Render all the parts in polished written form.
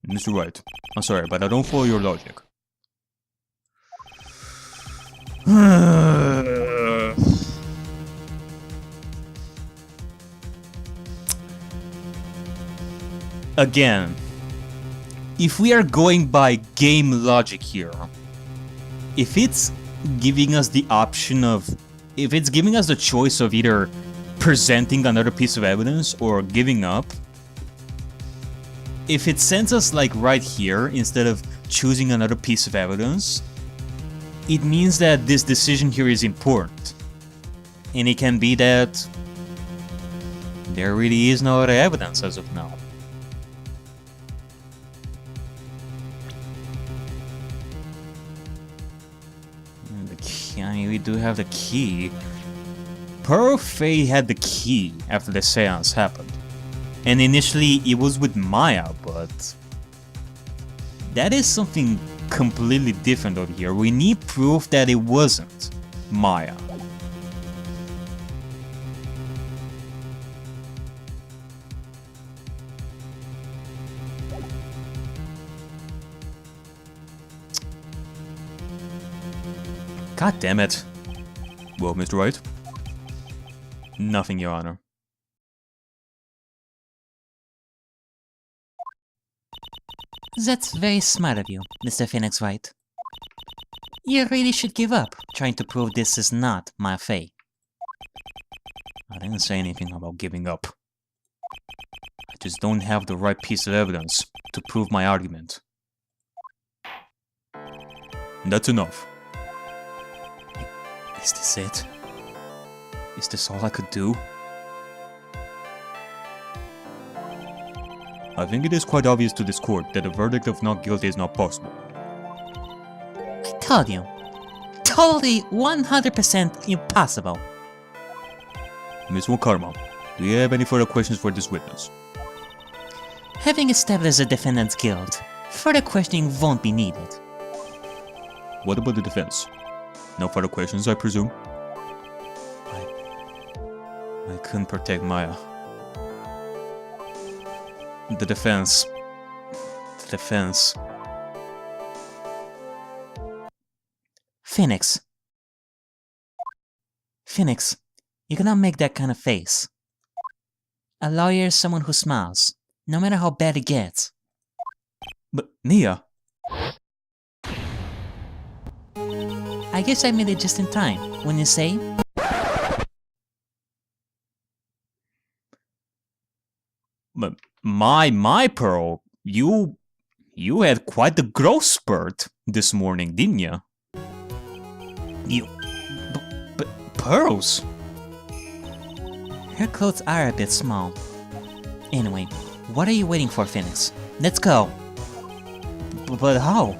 Mr. Wright, I'm sorry, but I don't follow your logic. Again, if we are going by game logic here, if it's giving us the option of, if it's giving us the choice of either presenting another piece of evidence or giving up, if it sends us like right here instead of choosing another piece of evidence, it means that this decision here is important. And it can be that there really is no other evidence as of now. I mean, we do have the key. Perfei had the key after the seance happened. And initially it was with Maya, but that is something completely different over here. We need proof that it wasn't Maya. God damn it. Well, Mr. Wright? Nothing, Your Honor. That's very smart of you, Mr. Phoenix Wright. You really should give up trying to prove this is not my fate. I didn't say anything about giving up. I just don't have the right piece of evidence to prove my argument. That's enough. Is this it? Is this all I could do? I think it is quite obvious to this court that a verdict of not guilty is not possible. I told you. Totally 100% impossible. Ms. Wakarma, do you have any further questions for this witness? Having established the defendant's guilt, further questioning won't be needed. What about the defense? No further questions, I presume? I couldn't protect Maya. The defense. Phoenix, you cannot make that kind of face. A lawyer is someone who smiles, no matter how bad it gets. But Nia... I guess I made it just in time, when you say... But my Pearl, you had quite the growth spurt this morning, didn't you? But pearls? Her clothes are a bit small. Anyway, what are you waiting for, Phoenix? Let's go. But how?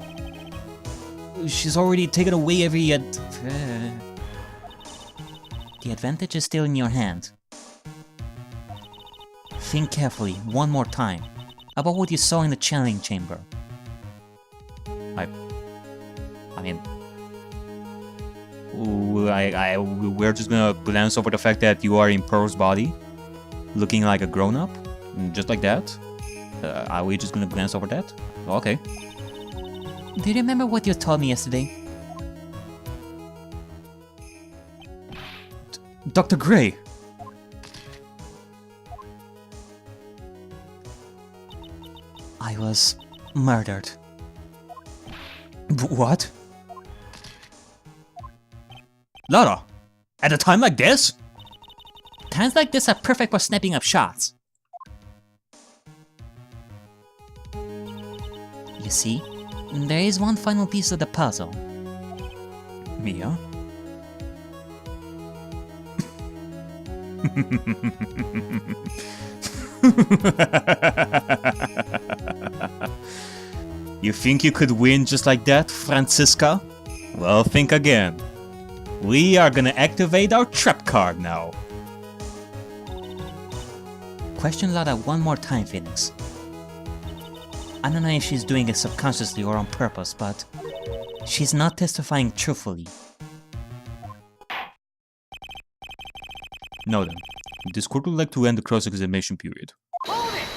She's already taken away every The advantage is still in your hand. Think carefully, one more time, about what you saw in the channeling chamber. I mean... we're just gonna glance over the fact that you are in Pearl's body, looking like a grown-up, just like that? Are we just gonna glance over that? Okay. Do you remember what you told me yesterday? Dr. Gray! I was murdered. What? Lara, at a time like this? Times like this are perfect for snapping up shots. You see, there is one final piece of the puzzle. Mia? You think you could win just like that, Francisca? Well, think again. We are gonna activate our trap card now. Question Lara one more time, Phoenix. I don't know if she's doing it subconsciously or on purpose, but she's not testifying truthfully. Now then, this court would like to end the cross-examination period. Hold it!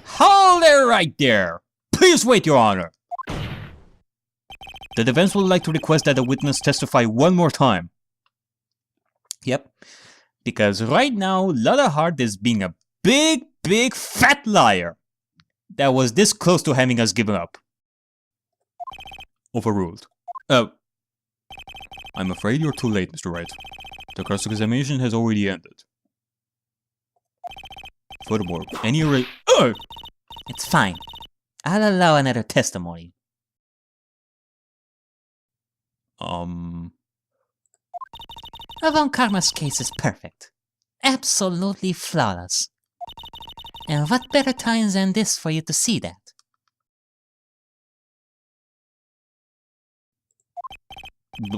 Hold it right there! Please wait, Your Honor! The defense would like to request that the witness testify one more time. Yep. Because right now, Lotta Hart is being a big fat liar that was this close to having us given up. Overruled. I'm afraid you're too late, Mr. Wright. The cross-examination has already ended. Furthermore, any It's fine. I'll allow another testimony. Von Karma's case is perfect. Absolutely flawless. And what better time than this for you to see that?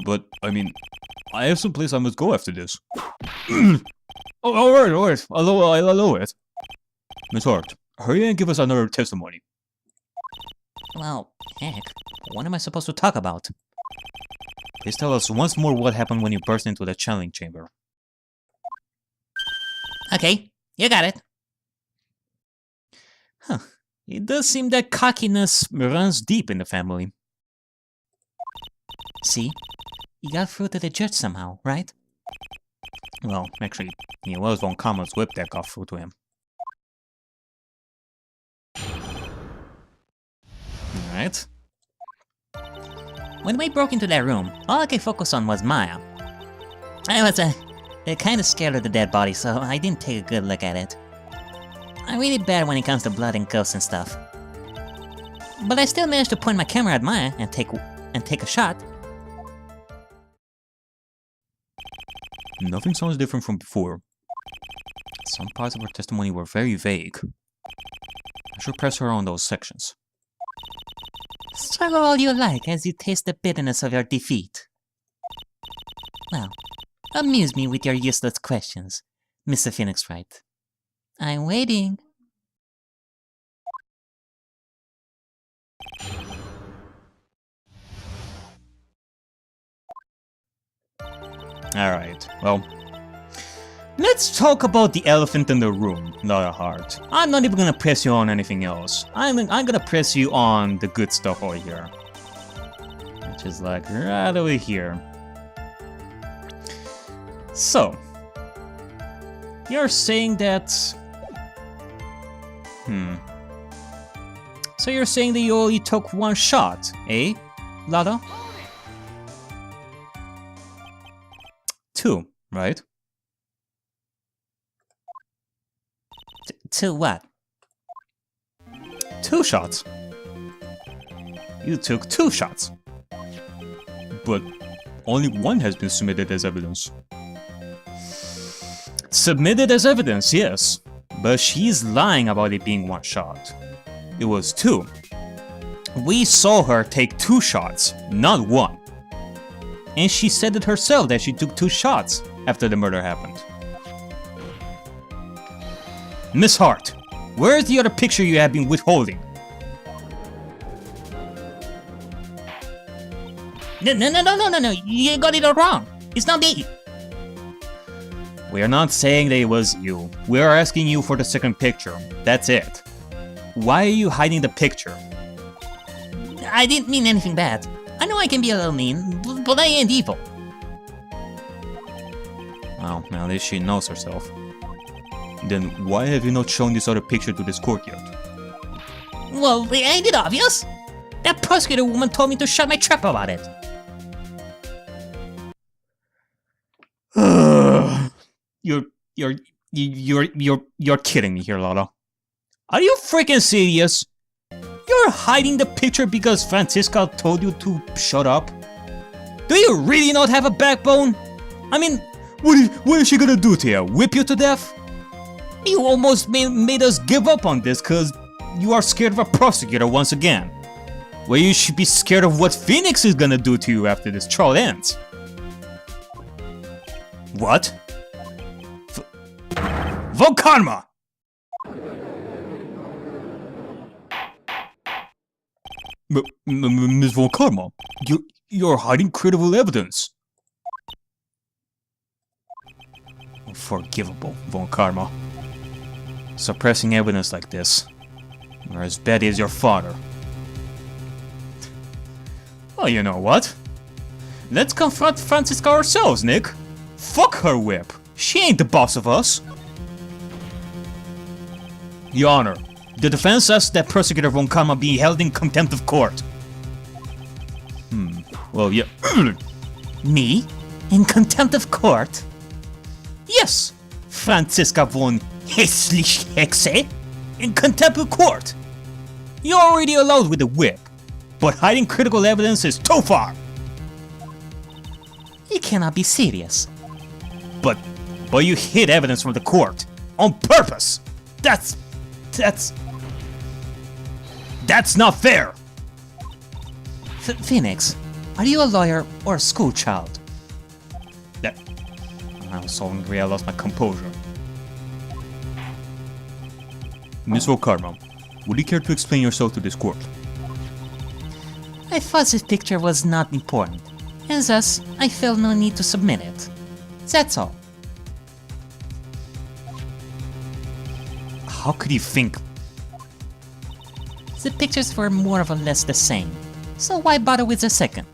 But, I mean, I have some place I must go after this. Alright, I'll allow it. Miss Hart, hurry and give us another testimony. Well, heck, what am I supposed to talk about? Please tell us once more what happened when you burst into the channeling chamber. Okay, you got it. Huh. It does seem that cockiness runs deep in the family. See? You got through to the judge somehow, right? Well, actually, it was Von Karma's whip that got through to him. Alright. When we broke into that room, all I could focus on was Maya. I was kind of scared of the dead body, so I didn't take a good look at it. I'm really bad when it comes to blood and ghosts and stuff. But I still managed to point my camera at Maya and take a shot. Nothing sounds different from before. Some parts of her testimony were very vague. I should press her on those sections. Struggle all you like as you taste the bitterness of your defeat. Well, amuse me with your useless questions, Mr. Phoenix Wright. I'm waiting. Alright, well, let's talk about the elephant in the room, Lotta Hart. I'm not even gonna press you on anything else. I'm gonna press you on the good stuff over here. Which is like right over here. So, you're saying that... So you're saying that you only took one shot, eh, Lotta? 2, right? 2 what? 2 shots. You took 2 shots. But only one has been submitted as evidence. Submitted as evidence, yes. But she's lying about it being 1 shot. It was 2. We saw her take 2 shots, not 1. And she said it herself that she took 2 shots after the murder happened. Miss Hart, where's the other picture you have been withholding? No, you got it all wrong. It's not me. We are not saying that it was you. We are asking you for the second picture. That's it. Why are you hiding the picture? I didn't mean anything bad. I know I can be a little mean, but I ain't evil. Well, at least she knows herself. Then why have you not shown this other picture to this court yet? Well, ain't it obvious? That prosecutor woman told me to shut my trap about it. You're kidding me here, Lotta. Are you freaking serious? You're hiding the picture because Francisca told you to shut up? Do you really not have a backbone? I mean, what is she gonna do to you? Whip you to death? You almost made us give up on this cause you are scared of a prosecutor once again. Well, you should be scared of what Phoenix is gonna do to you after this trial ends. What? Von Karma! Ms. Von Karma, you're hiding credible evidence. Unforgivable, Von Karma. Suppressing evidence like this. You're as bad as your father. Well, you know what? Let's confront Francisca ourselves, Nick. Fuck her whip. She ain't the boss of us. Your Honor, the defense asks that Prosecutor Von Karma be held in contempt of court. Well, yeah. Me? In contempt of court? Yes! Francisca von Hexe in contempt of court. You're already allowed with the whip, but hiding critical evidence is too far. You cannot be serious. But you hid evidence from the court on purpose. That's not fair. Phoenix, are you a lawyer or a school child? I was so angry I lost my composure. Miss Von Karma, would you care to explain yourself to this court? I thought this picture was not important, and thus I felt no need to submit it. That's all. How could you think? The pictures were more or less the same, so why bother with the second?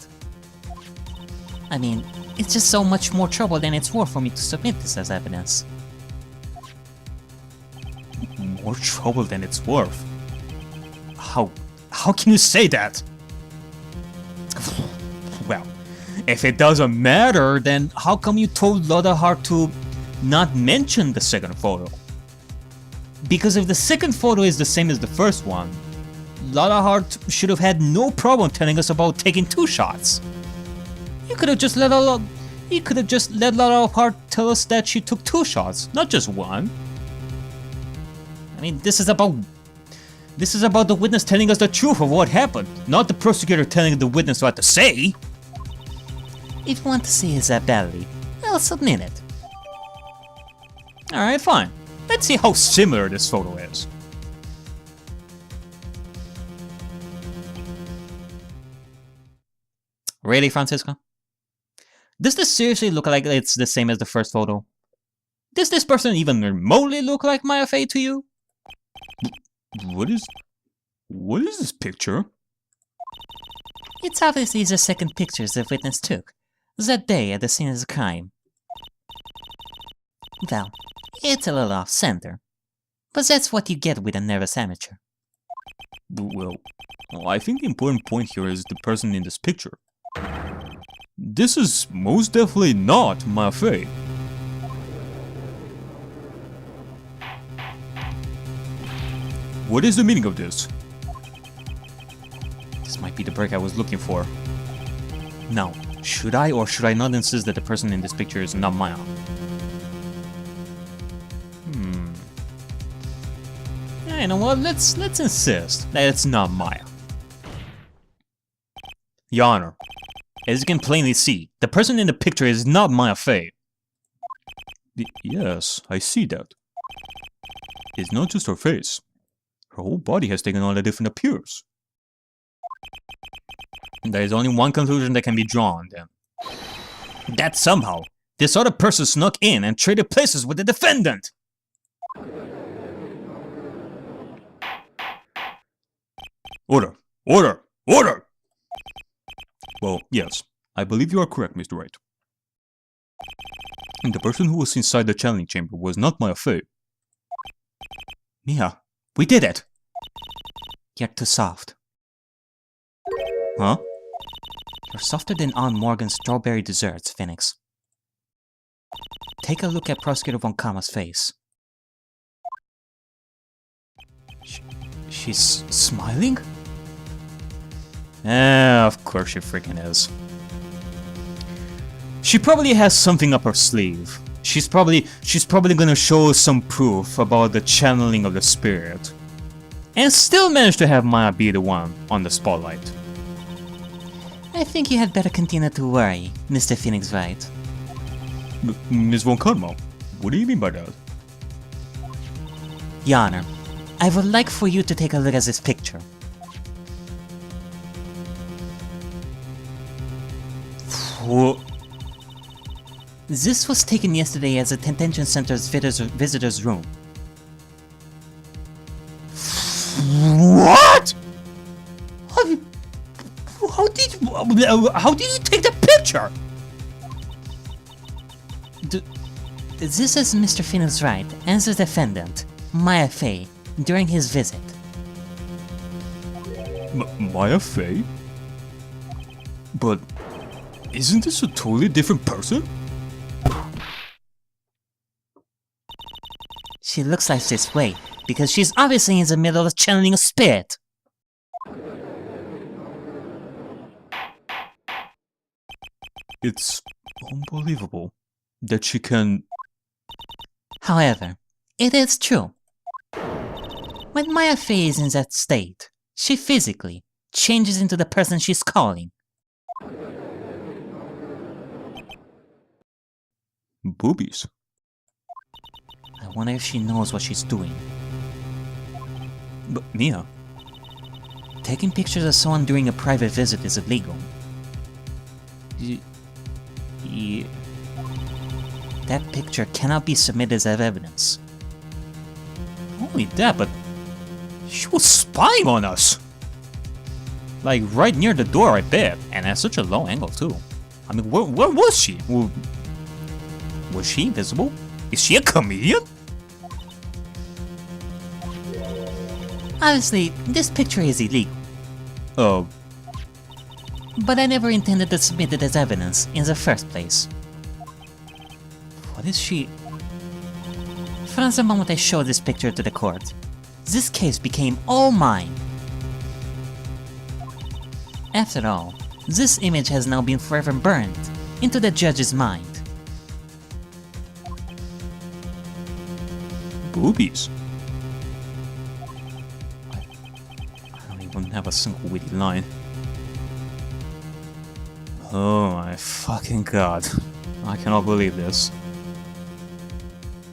I mean, it's just so much more trouble than it's worth for me to submit this as evidence. More trouble than it's worth? How can you say that? Well, if it doesn't matter, then how come you told Loda Hart to not mention the second photo? Because if the second photo is the same as the first one, Loda Hart should have had no problem telling us about taking 2 shots. You could have just let Loda Hart tell us that she took 2 shots, not just 1. I mean, this is about the witness telling us the truth of what happened, not the prosecutor telling the witness what to say. If you want to see his ability, I'll submit it. Alright, fine. Let's see how similar this photo is. Really, Francisco? Does this seriously look like it's the same as the first photo? Does this person even remotely look like Maya Fey to you? What is this picture? It's obviously the second picture the witness took, that day at the scene of the crime. Well, it's a little off-center, but that's what you get with a nervous amateur. Well, I think the important point here is the person in this picture. This is most definitely not Maya Fey. What is the meaning of this? This might be the break I was looking for. Now, should I or should I not insist that the person in this picture is not Maya? Yeah, you know what? Let's insist that it's not Maya. Your Honor, as you can plainly see, the person in the picture is not Maya Fey. Yes, I see that. It's not just her face. Her whole body has taken on a different appearance. There is only one conclusion that can be drawn, then. That somehow, this other person snuck in and traded places with the defendant! Order! Order! Order! Well, yes, I believe you are correct, Mr. Wright. And the person who was inside the channeling chamber was not Maya Fey. Mia, we did it! You're too soft. Huh? You're softer than Aunt Morgan's strawberry desserts, Phoenix. Take a look at Prosecutor Von Karma's face. She's smiling? Of course she freaking is. She probably has something up her sleeve. She's probably gonna show us some proof about the channeling of the spirit. And still manage to have Maya be the one on the spotlight. I think you had better continue to worry, Mr. Phoenix Wright. Ms. Von Karma, what do you mean by that? Your Honor, I would like for you to take a look at this picture. What? This was taken yesterday as the detention center's visitor's room. What? How did you take the picture? This is Mr. Phoenix Wright and the defendant, Maya Fey, during his visit. Maya Fey? But isn't this a totally different person? She looks like this way because she's obviously in the middle of channeling a spirit. It's unbelievable that she can... However, it is true. When Maya Fey is in that state, she physically changes into the person she's calling. Boobies. I wonder if she knows what she's doing. But Mia... Taking pictures of someone during a private visit is illegal. That picture cannot be submitted as evidence. Not only that, but she was spying on us! Like, right near the door, I bet. And at such a low angle, too. I mean, where was she? Was she invisible? Is she a comedian? Obviously, this picture is illegal. But I never intended to submit it as evidence in the first place. What is she... From the moment I showed this picture to the court, this case became all mine. After all, this image has now been forever burned into the judge's mind. Boobies? I don't even have a single witty line. Oh my fucking god. I cannot believe this.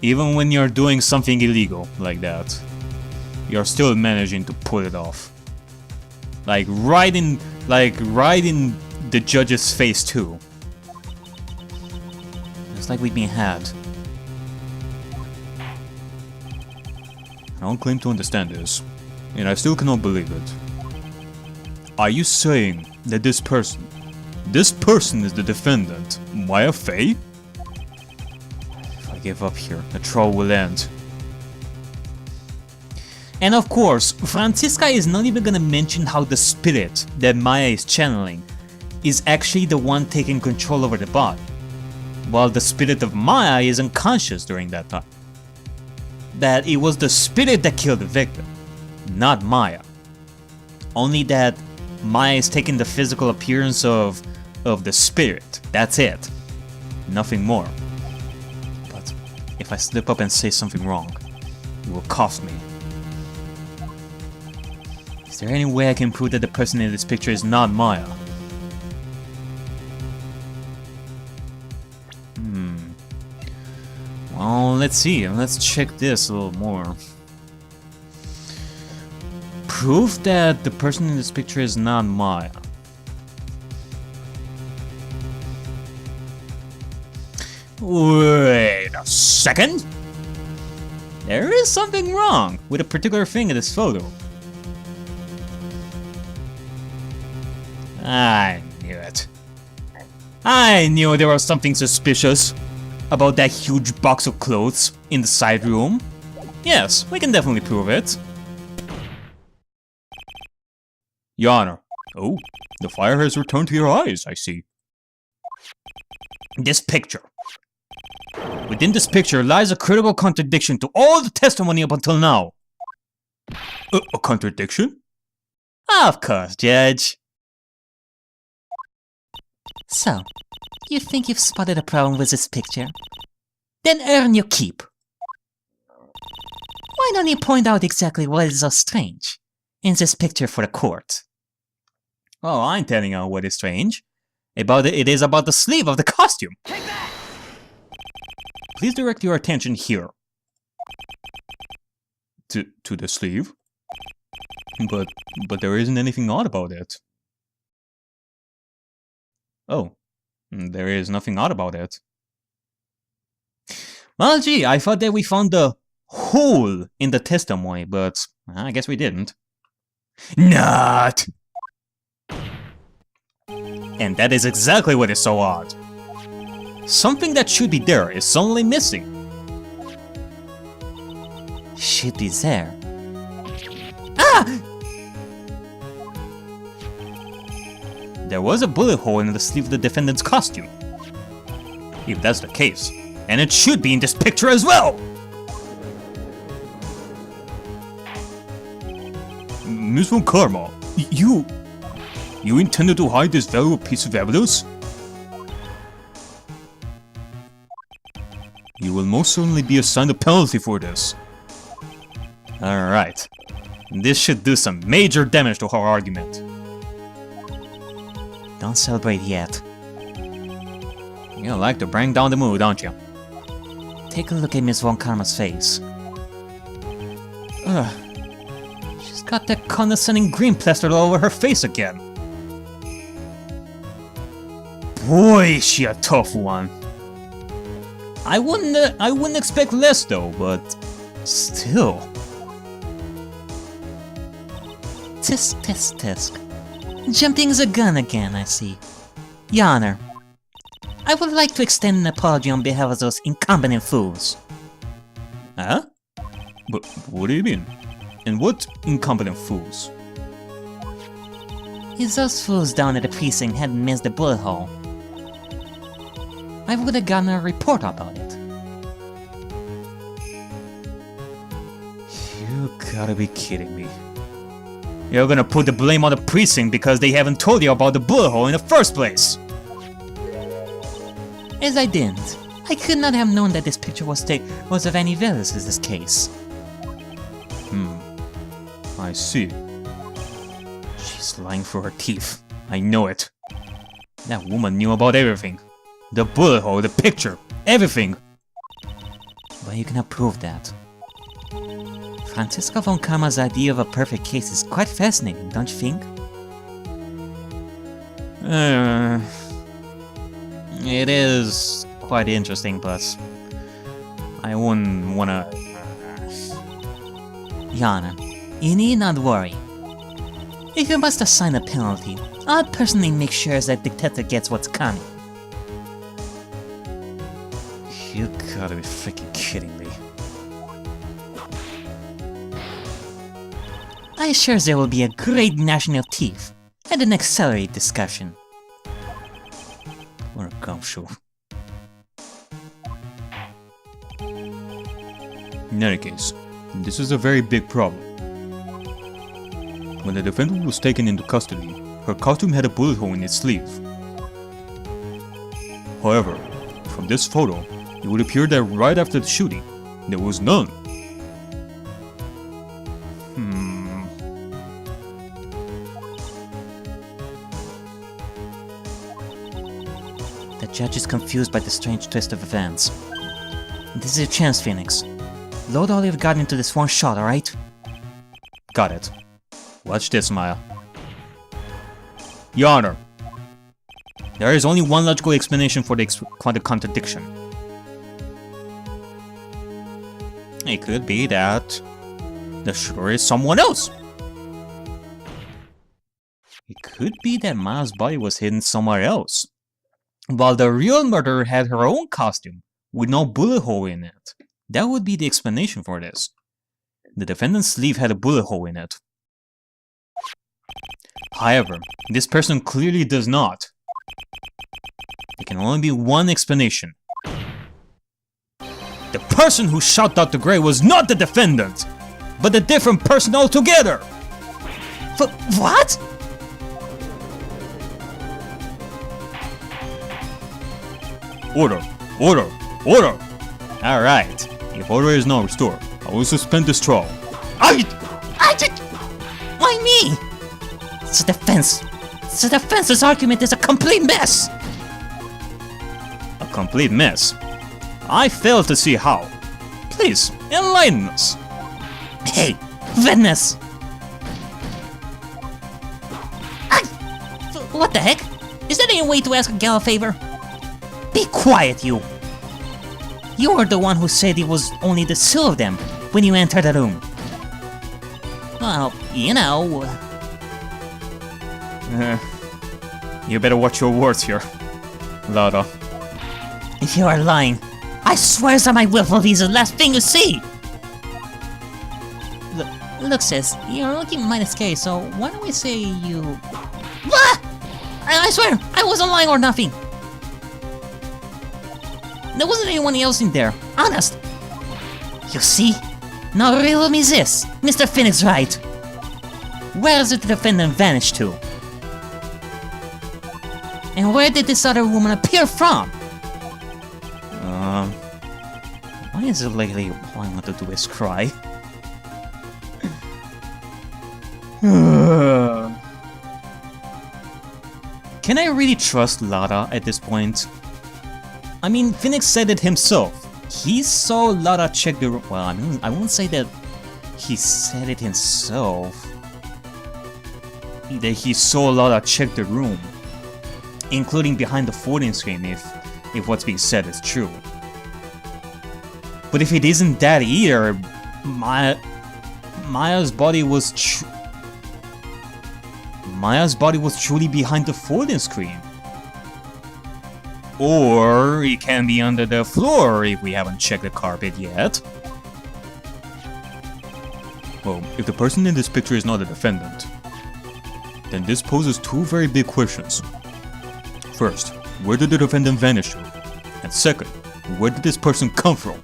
Even when you're doing something illegal like that, you're still managing to pull it off. Like right in the judge's face too. It's like we've been had. I don't claim to understand this, and I still cannot believe it. Are you saying that this person is the defendant, Maya Fey? If I give up here, the trial will end. And of course, Franziska is not even gonna mention how the spirit that Maya is channeling is actually the one taking control over the body, while the spirit of Maya is unconscious during that time. That it was the spirit that killed the victim, not Maya. Only that Maya is taking the physical appearance of the spirit, that's it. Nothing more. But if I slip up and say something wrong, it will cost me. Is there any way I can prove that the person in this picture is not Maya? Well, let's see. Let's check this a little more. Proof that the person in this picture is not Maya. Wait a second. There is something wrong with a particular thing in this photo. I knew it. I knew there was something suspicious about that huge box of clothes in the side room. Yes, we can definitely prove it. Your Honor. Oh, the fire has returned to your eyes, I see. This picture. Within this picture lies a critical contradiction to all the testimony up until now. A contradiction? Of course, Judge. So, you think you've spotted a problem with this picture? Then earn your keep. Why don't you point out exactly what is so strange in this picture for the court? Oh, I'm telling you what is strange. It is about the sleeve of the costume. Please direct your attention here. To the sleeve? But there isn't anything odd about it. Oh, there is nothing odd about it. Well, gee, I thought that we found the hole in the testimony, but I guess we didn't. Not! And that is exactly what is so odd. Something that should be there is suddenly missing. Should be there. Ah! There was a bullet hole in the sleeve of the defendant's costume. If that's the case, and it should be in this picture as well! Miss Von Karma, you intended to hide this valuable piece of evidence? You will most certainly be assigned a penalty for this. Alright. This should do some major damage to her argument. Don't celebrate yet. You like to bring down the mood, don't you? Take a look at Miss Von Karma's face. Ugh. She's got that condescending green plastered all over her face again. Boy, is she a tough one. I wouldn't expect less though, but still. Tisk, tisk, tisk. Jumping the gun again, I see. Your Honor, I would like to extend an apology on behalf of those incompetent fools. Huh? But what do you mean? And what incompetent fools? If those fools down at the precinct hadn't missed the bullet hole, I would have gotten a report about it. You gotta be kidding me. You're gonna put the blame on the precinct because they haven't told you about the bullet hole in the first place! As I didn't. I could not have known that this picture was of any value in this case. I see. She's lying through her teeth. I know it. That woman knew about everything. The bullet hole, the picture, everything. But you cannot prove that. Franziska von Karma's idea of a perfect case is quite fascinating, don't you think? It is quite interesting, but I wouldn't wanna... Your Honor, you need not worry. If you must assign a penalty, I'll personally make sure that detective gets what's coming. You gotta be freaking kidding me. I assure there will be a great gnashing of teeth and an accelerated discussion. What a gumshoe. In any case, this is a very big problem. When the defendant was taken into custody, her costume had a bullet hole in its sleeve. However, from this photo, it would appear that right after the shooting, there was none. The judge is confused by the strange twist of events. This is your chance, Phoenix. Load all you've got into this one shot, alright? Got it. Watch this, Maya. Your Honor, there is only one logical explanation for the contradiction. It could be that the shooter is someone else. It could be that Maya's body was hidden somewhere else, while the real murderer had her own costume with no bullet hole in it. That would be the explanation for this. The defendant's sleeve had a bullet hole in it. However, this person clearly does not. There can only be one explanation. The person who shot Dr. Gray was not the defendant, but a different person altogether! What? Order! Order! Order! Alright, if order is not restored, I will suspend this trial. Why me? The defense's argument is a complete mess! A complete mess? I fail to see how. Please, enlighten us. Hey, witness! What the heck? Is that any way to ask a gal a favor? Be quiet, you! You were the one who said it was only the two of them when you entered the room. Well, you know... You better watch your words here, Lara. If you are lying, I swear that my willful is the last thing you see! Look, sis, you're looking mighty scary, so why don't we say you... What? I swear, I wasn't lying or nothing! There wasn't anyone else in there, honest! You see? Now riddle me this, Mr. Phoenix Wright! Where did the defendant vanish to? And where did this other woman appear from? Why is it lately all I want to do is cry? Can I really trust Lara at this point? I mean, Phoenix said it himself. He saw Lara check the room. Well, I mean, I won't say that he said it himself. That he saw Lara check the room, including behind the folding screen if what's being said is true. But if it isn't that either, Maya's body was truly behind the folding screen. Or it can be under the floor if we haven't checked the carpet yet. Well, if the person in this picture is not a defendant, then this poses two very big questions. First, where did the defendant vanish to? And second, where did this person come from?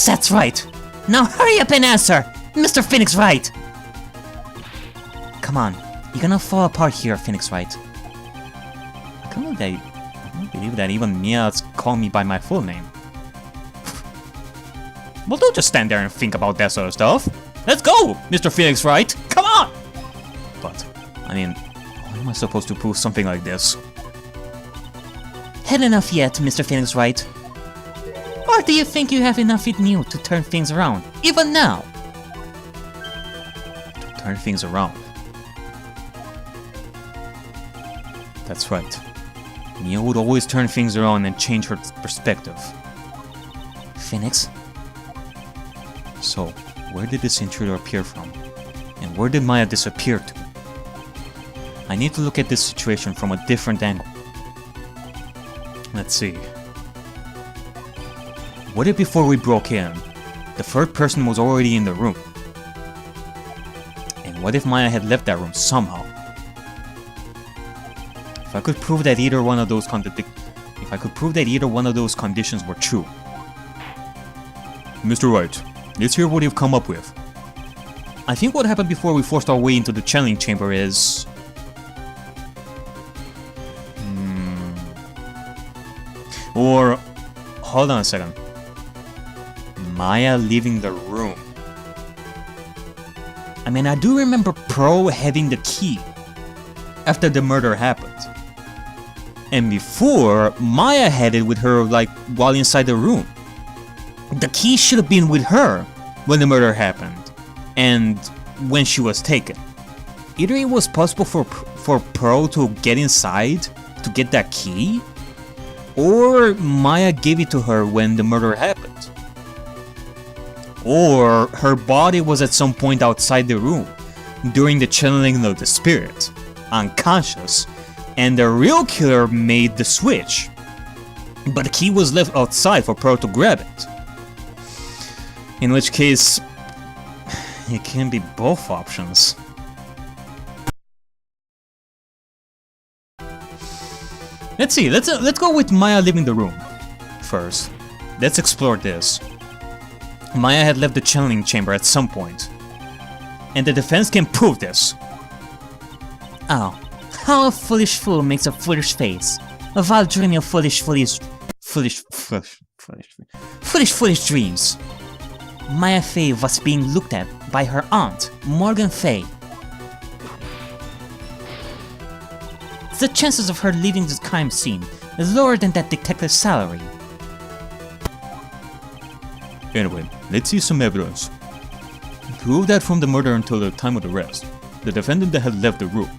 That's right! Now hurry up and answer, Mr. Phoenix Wright! Come on, you're gonna fall apart here, Phoenix Wright. I can't believe that even Mia's called me by my full name. Well, don't just stand there and think about that sort of stuff. Let's go, Mr. Phoenix Wright! Come on! But, I mean, how am I supposed to prove something like this? Had enough yet, Mr. Phoenix Wright? Or do you think you have enough in you to turn things around, even now? To turn things around? That's right. Mia would always turn things around and change her perspective. Phoenix? So, where did this intruder appear from? And where did Maya disappear to? I need to look at this situation from a different angle. Let's see. What if before we broke in, the third person was already in the room? And what if Maya had left that room somehow? If I could prove that either one of those conditions were true. Mr. Wright, let's hear what you've come up with. I think what happened before we forced our way into the channeling chamber is... Or... hold on a second. Maya leaving the room. I mean, I do remember Pro having the key after the murder happened. And before, Maya had it with her, like, while inside the room. The key should have been with her when the murder happened, and when she was taken. Either it was possible for Pro to get inside to get that key, or Maya gave it to her when the murder happened. Or her body was at some point outside the room during the channeling of the spirit, unconscious, and the real killer made the switch, but the key was left outside for Pro to grab it. In which case, it can be both options. Let's see, let's go with Maya leaving the room first. Let's explore this. Maya had left the channeling chamber at some point, and the defense can prove this. Oh, how a foolish fool makes a foolish face, while dreaming of foolish dreams. Maya Fey was being looked at by her aunt, Morgan Fey. The chances of her leaving the crime scene is lower than that detective's salary. Anyway, let's see some evidence. Prove that from the murder until the time of the arrest, the defendant that had left the room.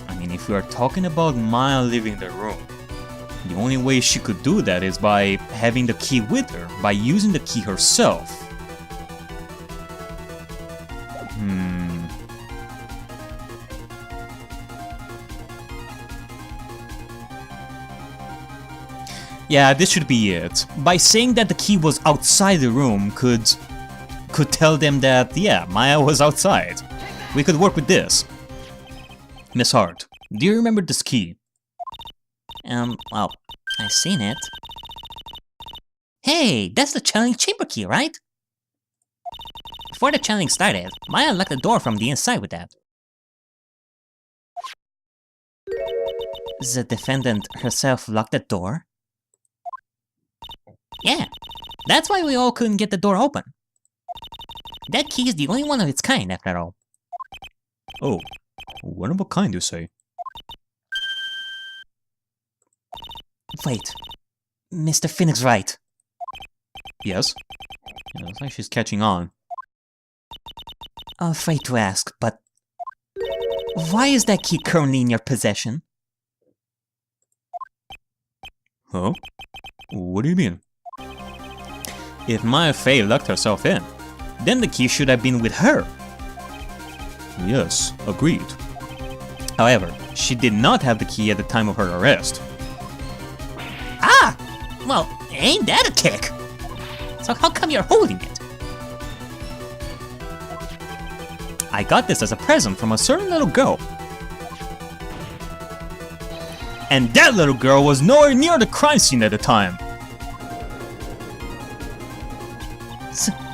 I mean, if we are talking about Maya leaving the room, the only way she could do that is by having the key with her, by using the key herself. Yeah, this should be it. By saying that the key was outside the room could tell them that, yeah, Maya was outside. We could work with this. Miss Hart, do you remember this key? Well, I've seen it. Hey, that's the channeling chamber key, right? Before the channeling started, Maya locked the door from the inside with that. The defendant herself locked the door? Yeah, that's why we all couldn't get the door open. That key is the only one of its kind, after all. Oh, one of a kind, you say? Wait, Mr. Phoenix Wright. Yes? Yeah, looks like she's catching on. Afraid to ask, but why is that key currently in your possession? Huh? What do you mean? If Maya Fey locked herself in, then the key should have been with her. Yes, agreed. However, she did not have the key at the time of her arrest. Ah! Well, ain't that a kick? So how come you're holding it? I got this as a present from a certain little girl. And that little girl was nowhere near the crime scene at the time.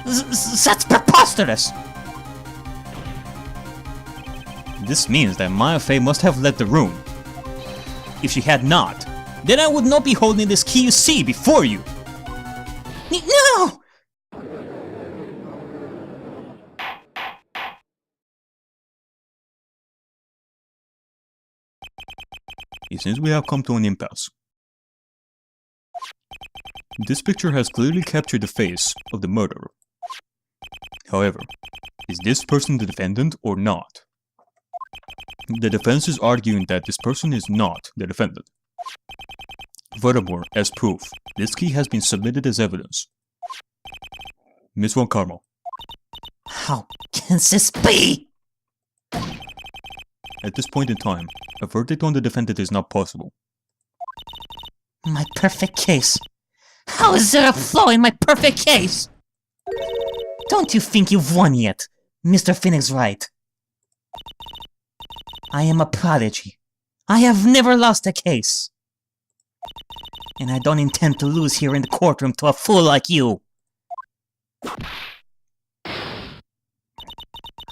That's preposterous! This means that Maya Fey must have left the room. If she had not, then I would not be holding this key you see before you. No! It seems we have come to an impasse. This picture has clearly captured the face of the murderer. However, is this person the defendant or not? The defense is arguing that this person is not the defendant. Furthermore, as proof, this key has been submitted as evidence. Miss Von Karma. How can this be? At this point in time, a verdict on the defendant is not possible. My perfect case. How is there a flaw in my perfect case? Don't you think you've won yet, Mr. Phoenix Wright? I am a prodigy. I have never lost a case. And I don't intend to lose here in the courtroom to a fool like you.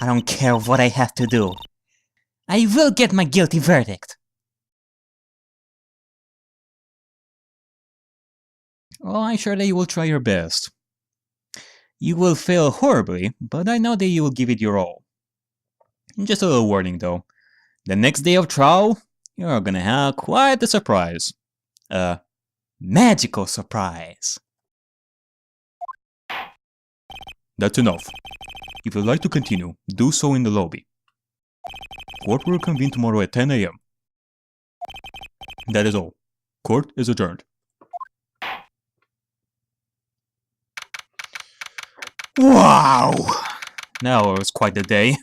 I don't care what I have to do. I will get my guilty verdict. Oh, I'm sure that you will try your best. You will fail horribly, but I know that you will give it your all. Just a little warning though. The next day of trial, you're gonna have quite a surprise. A magical surprise. That's enough. If you'd like to continue, do so in the lobby. Court will convene tomorrow at 10 AM. That is all. Court is adjourned. Wow! Now it was quite the day.